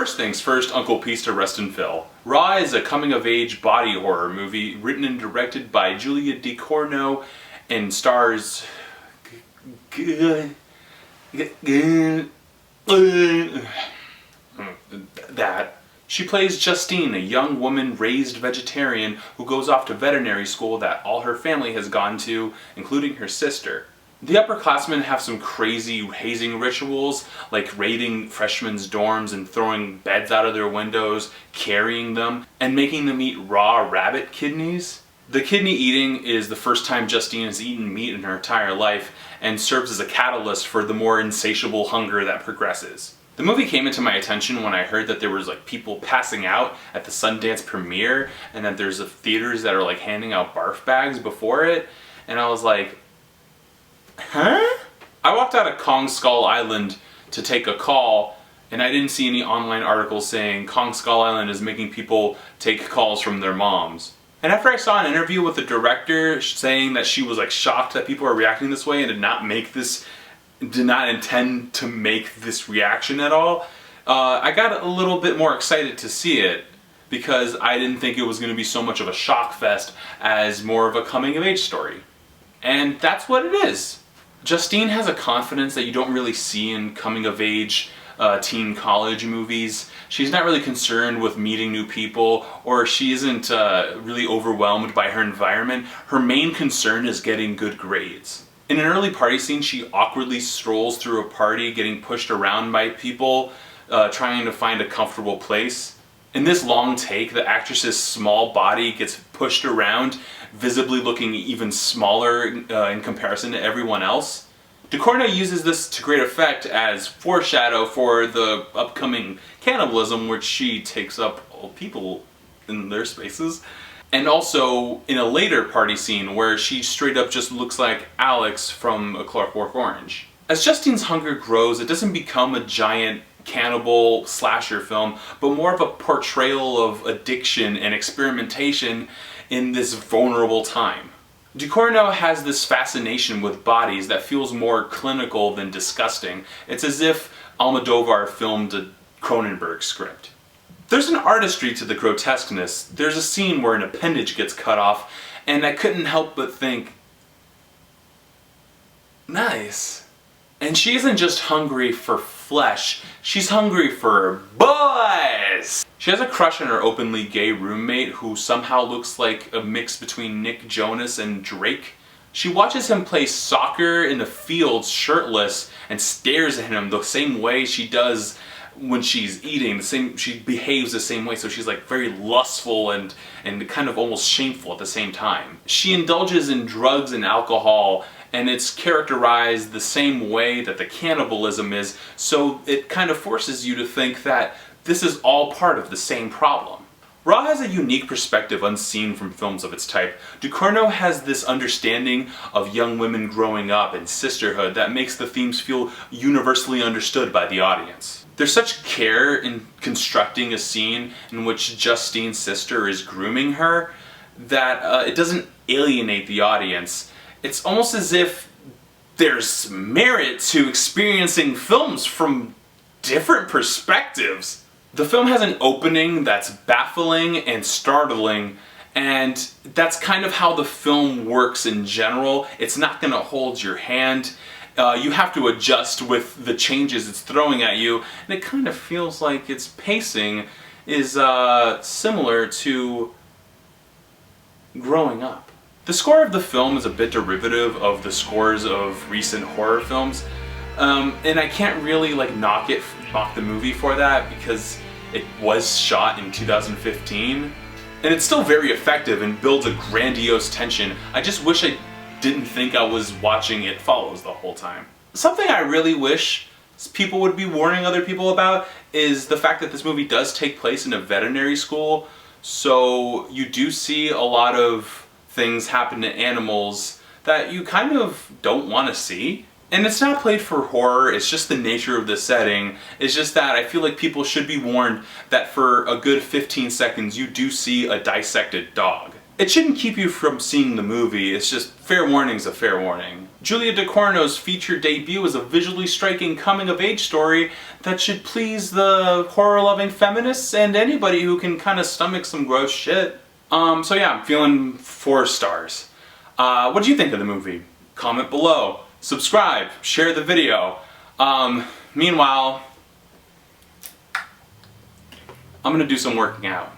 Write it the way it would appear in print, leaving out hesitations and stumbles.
First things first, Uncle Peace to Rest and Phil. Raw is a coming-of-age body horror movie written and directed by Julia Ducournau and stars that. She plays Justine, a young woman raised vegetarian who goes off to veterinary school that all her family has gone to, including her sister. The upperclassmen have some crazy hazing rituals, like raiding freshmen's dorms and throwing beds out of their windows, carrying them, and making them eat raw rabbit kidneys. The kidney eating is the first time Justine has eaten meat in her entire life and serves as a catalyst for the more insatiable hunger that progresses. The movie came into my attention when I heard that there was like people passing out at the Sundance premiere and that there's theaters that are like handing out barf bags before it, and I was like, huh? I walked out of Kong Skull Island to take a call, and I didn't see any online articles saying Kong Skull Island is making people take calls from their moms. And after I saw an interview with the director saying that she was like shocked that people are reacting this way and did not intend to make this reaction at all, I got a little bit more excited to see it because I didn't think it was going to be so much of a shock fest as more of a coming of age story. And that's what it is. Justine has a confidence that you don't really see in coming-of-age teen college movies. She's not really concerned with meeting new people, or she isn't really overwhelmed by her environment. Her main concern is getting good grades. In an early party scene, she awkwardly strolls through a party, getting pushed around by people, trying to find a comfortable place. In this long take, the actress's small body gets pushed around, visibly looking even smaller in comparison to everyone else. Ducournau uses this to great effect as foreshadow for the upcoming cannibalism, which she takes up all people in their spaces. And also in a later party scene where she straight up just looks like Alex from A Clockwork Orange. As Justine's hunger grows, it doesn't become a giant cannibal slasher film, but more of a portrayal of addiction and experimentation in this vulnerable time. Ducournau has this fascination with bodies that feels more clinical than disgusting. It's as if Almodovar filmed a Cronenberg script. There's an artistry to the grotesqueness. There's a scene where an appendage gets cut off, and I couldn't help but think, nice. And she isn't just hungry for flesh, she's hungry for boys! She has a crush on her openly gay roommate who somehow looks like a mix between Nick Jonas and Drake. She watches him play soccer in the fields shirtless and stares at him the same way she does when she's eating. She behaves the same way, so she's like very lustful and kind of almost shameful at the same time. She indulges in drugs and alcohol, and it's characterized the same way that the cannibalism is, so it kind of forces you to think that this is all part of the same problem. Raw has a unique perspective unseen from films of its type. Ducournau has this understanding of young women growing up and sisterhood that makes the themes feel universally understood by the audience. There's such care in constructing a scene in which Justine's sister is grooming her that it doesn't alienate the audience. It's almost as if there's merit to experiencing films from different perspectives. The film has an opening that's baffling and startling, and that's kind of how the film works in general. It's not going to hold your hand. You have to adjust with the changes it's throwing at you, and it kind of feels like its pacing is similar to growing up. The score of the film is a bit derivative of the scores of recent horror films, and I can't really like knock the movie for that because it was shot in 2015, and it's still very effective and builds a grandiose tension. I just wish I didn't think I was watching It Follows the whole time. Something I really wish people would be warning other people about is the fact that this movie does take place in a veterinary school, so you do see a lot of things happen to animals that you kind of don't want to see. And it's not played for horror, it's just the nature of the setting. It's just that I feel like people should be warned that for a good 15 seconds you do see a dissected dog. It shouldn't keep you from seeing the movie, it's just fair warning's a fair warning. Julia Ducournau's feature debut is a visually striking coming-of-age story that should please the horror-loving feminists and anybody who can kind of stomach some gross shit. So yeah, I'm feeling 4 stars. What do you think of the movie? Comment below, subscribe, share the video. Meanwhile, I'm gonna do some working out.